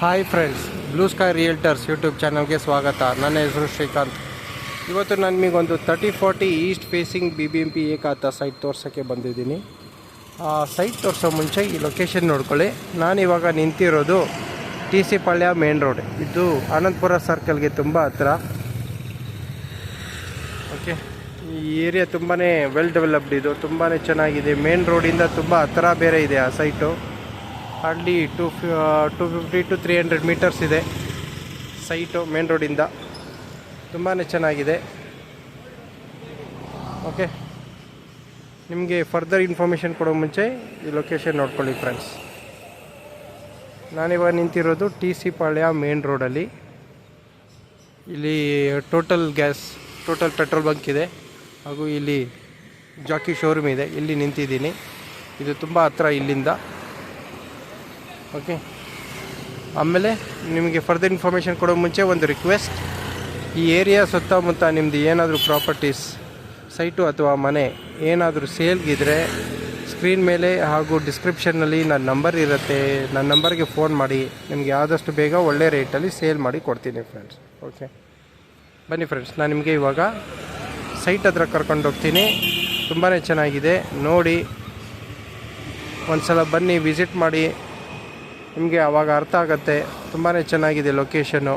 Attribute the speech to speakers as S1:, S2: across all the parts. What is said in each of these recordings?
S1: Hi friends, blue sky realtors YouTube ಚಾನಲ್ಗೆ ಸ್ವಾಗತ. ನನ್ನ ಹೆಸರು ಶ್ರೀಕಾಂತ್. ಇವತ್ತು ನಾನು ನಿಮಗೊಂದು 3040 ಈಸ್ಟ್ ಫೇಸಿಂಗ್ BBMP ಏಕಾತ ಸೈಟ್ ತೋರ್ಸೋಕ್ಕೆ ಬಂದಿದ್ದೀನಿ. ಆ ಸೈಟ್ ತೋರಿಸೋ ಮುಂಚೆ ಈ ಲೊಕೇಶನ್ ನೋಡ್ಕೊಳ್ಳಿ. ನಾನಿವಾಗ ನಿಂತಿರೋದು TC ಪಾಳ್ಯ ಮೇನ್ ರೋಡ್. ಇದು ಆನಂದಪುರ ಸರ್ಕಲ್ಗೆ ತುಂಬ ಹತ್ರ. ಓಕೆ, ಈ ಏರಿಯಾ ತುಂಬಾ ವೆಲ್ ಡೆವಲಪ್ಡ್, ಇದು ತುಂಬಾ ಚೆನ್ನಾಗಿದೆ. ಮೇನ್ ರೋಡಿಂದ ತುಂಬ ಹತ್ರ ಬೇರೆ ಇದೆ ಆ ಸೈಟು. ಹಾರ್ಡ್ಲಿ 250 to 300 ಮೀಟರ್ಸ್ ಇದೆ ಸೈಟು. ಮೇನ್ ರೋಡಿಂದ ತುಂಬಾ ಚೆನ್ನಾಗಿದೆ. ಓಕೆ, ನಿಮಗೆ ಫರ್ದರ್ ಇನ್ಫಾರ್ಮೇಷನ್ ಕೊಡೋ ಮುಂಚೆ ಈ ಲೊಕೇಶನ್ ನೋಡ್ಕೊಳ್ಳಿ ಫ್ರೆಂಡ್ಸ್. ನಾನಿವಾಗ ನಿಂತಿರೋದು TC ಪಾಳ್ಯ ಮೇನ್ ರೋಡಲ್ಲಿ. ಇಲ್ಲಿ ಟೋಟಲ್ ಪೆಟ್ರೋಲ್ ಬಂಕ್ ಇದೆ, ಹಾಗೂ ಇಲ್ಲಿ ಜಾಕಿ ಶೋರೂಮ್ ಇದೆ. ಇಲ್ಲಿ ನಿಂತಿದ್ದೀನಿ. ಇದು ತುಂಬ ಹತ್ರ ಇಲ್ಲಿಂದ. ಓಕೆ, ಆಮೇಲೆ ನಿಮಗೆ ಫರ್ದರ್ ಇನ್ಫಾರ್ಮೇಷನ್ ಕೊಡೋ ಮುಂಚೆ ಒಂದು ರಿಕ್ವೆಸ್ಟ್. ಈ ಏರಿಯಾ ಸುತ್ತಮುತ್ತ ನಿಮ್ಮದು ಏನಾದರೂ ಪ್ರಾಪರ್ಟೀಸ್, ಸೈಟು ಅಥವಾ ಮನೆ ಏನಾದರೂ ಸೇಲ್ಗಿದ್ರೆ ಸ್ಕ್ರೀನ್ ಮೇಲೆ ಹಾಗೂ ಡಿಸ್ಕ್ರಿಪ್ಷನ್ನಲ್ಲಿ ನನ್ನ ನಂಬರ್ ಇರುತ್ತೆ. ನನ್ನ ನಂಬರ್ಗೆ ಫೋನ್ ಮಾಡಿ. ನಿಮಗೆ ಆದಷ್ಟು ಬೇಗ ಒಳ್ಳೆ ರೇಟಲ್ಲಿ ಸೇಲ್ ಮಾಡಿ ಕೊಡ್ತೀನಿ ಫ್ರೆಂಡ್ಸ್. ಓಕೆ, ಬನ್ನಿ ಫ್ರೆಂಡ್ಸ್, ನಾನು ನಿಮಗೆ ಇವಾಗ ಸೈಟ್ ಹತ್ರ ಕರ್ಕೊಂಡು ಹೋಗ್ತೀನಿ. ತುಂಬಾ ಚೆನ್ನಾಗಿದೆ, ನೋಡಿ ಒಂದು ಸಲ ಬನ್ನಿ, ವಿಸಿಟ್ ಮಾಡಿ. ನಿಮಗೆ ಆವಾಗ ಅರ್ಥ ಆಗುತ್ತೆ. ತುಂಬಾ ಚೆನ್ನಾಗಿದೆ ಲೊಕೇಶನ್ನು,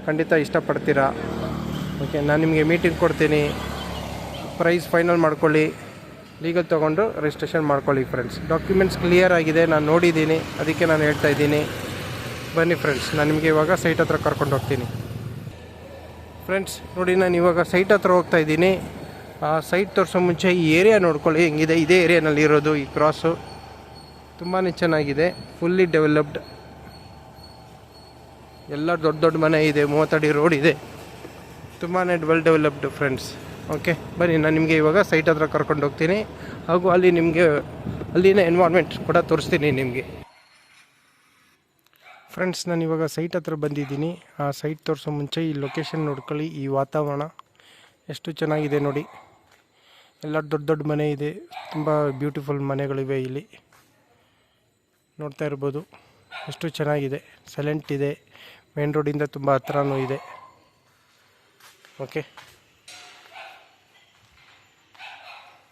S1: ಖಂಡಿತ ಇಷ್ಟಪಡ್ತೀರಾ. ಓಕೆ, ನಾನು ನಿಮಗೆ ಮೀಟಿಂಗ್ ಕೊಡ್ತೀನಿ. ಪ್ರೈಸ್ ಫೈನಲ್ ಮಾಡ್ಕೊಳ್ಳಿ, ಲೀಗಲ್ ತೊಗೊಂಡು ರಿಜಿಸ್ಟ್ರೇಷನ್ ಮಾಡ್ಕೊಳ್ಳಿ ಫ್ರೆಂಡ್ಸ್. ಡಾಕ್ಯುಮೆಂಟ್ಸ್ ಕ್ಲಿಯರ್ ಆಗಿದೆ, ನಾನು ನೋಡಿದ್ದೀನಿ, ಅದಕ್ಕೆ ನಾನು ಹೇಳ್ತಾ ಇದ್ದೀನಿ. ಬನ್ನಿ ಫ್ರೆಂಡ್ಸ್, ನಾನು ನಿಮಗೆ ಇವಾಗ ಸೈಟ್ ಹತ್ರ ಕರ್ಕೊಂಡು ಹೋಗ್ತೀನಿ. ಫ್ರೆಂಡ್ಸ್ ನೋಡಿ, ನಾನು ಇವಾಗ ಸೈಟ್ ಹತ್ರ ಹೋಗ್ತಾ ಇದ್ದೀನಿ. ಆ ಸೈಟ್ ತೋರಿಸೋ ಮುಂಚೆ ಈ ಏರಿಯಾ ನೋಡ್ಕೊಳ್ಳಿ ಹೆಂಗಿದೆ. ಇದೇ ಏರಿಯಾನಲ್ಲಿ ಇರೋದು ಈ ಕ್ರಾಸು. ತುಂಬಾ ಚೆನ್ನಾಗಿದೆ, ಫುಲ್ಲಿ ಡೆವಲಪ್ಡ್. ಎಲ್ಲ ದೊಡ್ಡ ದೊಡ್ಡ ಮನೆ ಇದೆ, 30 ಅಡಿ ರೋಡ್ ಇದೆ. ತುಂಬಾ ವೆಲ್ ಡೆವಲಪ್ಡ್ ಫ್ರೆಂಡ್ಸ್. ಓಕೆ, ಬನ್ನಿ, ನಾನು ನಿಮಗೆ ಇವಾಗ ಸೈಟ್ ಹತ್ರ ಕರ್ಕೊಂಡು ಹೋಗ್ತೀನಿ, ಹಾಗೂ ಅಲ್ಲಿ ನಿಮಗೆ ಅಲ್ಲಿನ ಎನ್ವೈರ್ಮೆಂಟ್ ಕೂಡ ತೋರಿಸ್ತೀನಿ ನಿಮಗೆ. ಫ್ರೆಂಡ್ಸ್, ನಾನು ಇವಾಗ ಸೈಟ್ ಹತ್ರ ಬಂದಿದ್ದೀನಿ. ಆ ಸೈಟ್ ತೋರಿಸೋ ಮುಂಚೆ ಈ ಲೊಕೇಶನ್ ನೋಡ್ಕೊಳ್ಳಿ. ಈ ವಾತಾವರಣ ಎಷ್ಟು ಚೆನ್ನಾಗಿದೆ ನೋಡಿ. ಎಲ್ಲ ದೊಡ್ಡ ದೊಡ್ಡ ಮನೆ ಇದೆ, ತುಂಬ ಬ್ಯೂಟಿಫುಲ್ ಮನೆಗಳಿವೆ ಇಲ್ಲಿ. ನೋಡ್ತಾ ಇರ್ಬೋದು ಎಷ್ಟು ಚೆನ್ನಾಗಿದೆ. ಸೈಲೆಂಟ್ ಇದೆ, ಮೇನ್ ರೋಡಿಂದ ತುಂಬ ಹತ್ರನೂ ಇದೆ. ಓಕೆ,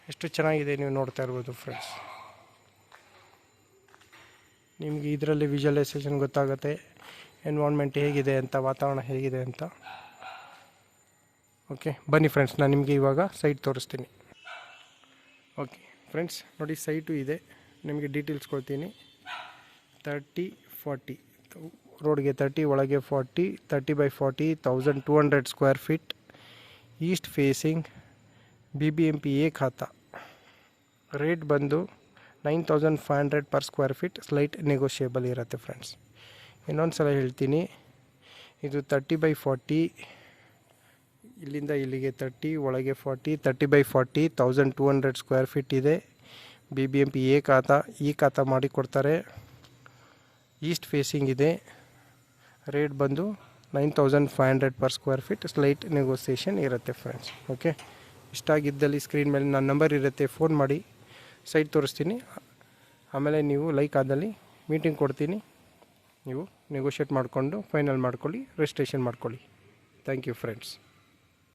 S1: ಎಷ್ಟು ಚೆನ್ನಾಗಿದೆ ನೀವು ನೋಡ್ತಾ ಇರ್ಬೋದು ಫ್ರೆಂಡ್ಸ್. ನಿಮಗೆ ಇದರಲ್ಲಿ ವಿಜುವಲೈಸೇಷನ್ ಗೊತ್ತಾಗುತ್ತೆ, ಎನ್ವೈರ್ನ್ಮೆಂಟ್ ಹೇಗಿದೆ ಅಂತ, ವಾತಾವರಣ ಹೇಗಿದೆ ಅಂತ. ಓಕೆ, ಬನ್ನಿ ಫ್ರೆಂಡ್ಸ್, ನಾನು ನಿಮಗೆ ಇವಾಗ ಸೈಟ್ ತೋರಿಸ್ತೀನಿ. ಓಕೆ ಫ್ರೆಂಡ್ಸ್ ನೋಡಿ, ಸೈಟು ಇದೆ. ನಿಮಗೆ ಡೀಟೇಲ್ಸ್ ಕೊಡ್ತೀನಿ. 30-40 ರೋಡ್ಗೆ 30, ಒಳಗೆ 40, 30/40, 1200 square feet, east facing, BBMP khata. Rate ಬಂದು 9500 per square feet. Slight negotiable ಇರುತ್ತೆ ಫ್ರೆಂಡ್ಸ್. ಇನ್ನೊಂದು ಸಲ ಹೇಳ್ತೀನಿ, ಇದು 30/40, ಇಲ್ಲಿಂದ ಇಲ್ಲಿಗೆ 30, ಒಳಗೆ 40, 30/40, 1200 ಸ್ಕ್ವೇರ್ ಫೀಟ್ ಇದೆ. BBMP ಖಾತಾ. ಈ ಖಾತಾ ಮಾಡಿ ಕೊಡ್ತಾರೆ. ಈಸ್ಟ್ ಫೇಸಿಂಗ್ ಇದೆ. ರೇಟ್ ಬಂದು 9500 per square feet. Slight negotiation ಇರುತ್ತೆ ಫ್ರೆಂಡ್ಸ್. ಓಕೆ, ಇಷ್ಟ ಆಗಿದ್ದಲ್ಲಿ ಸ್ಕ್ರೀನ್ ಮೇಲೆ ನನ್ನ ನಂಬರ್ ಇರುತ್ತೆ, ಫೋನ್ ಮಾಡಿ. ಸೈಟ್ ತೋರಿಸ್ತೀನಿ. ಆಮೇಲೆ ನೀವು ಲೈಕ್ ಆದಲ್ಲಿ ಮೀಟಿಂಗ್ ಕೊಡ್ತೀನಿ. ನೀವು ನೆಗೋಷಿಯೇಟ್ ಮಾಡಿಕೊಂಡು ಫೈನಲ್ ಮಾಡ್ಕೊಳ್ಳಿ, ರಿಜಿಸ್ಟ್ರೇಷನ್ ಮಾಡ್ಕೊಳ್ಳಿ. Thank you friends.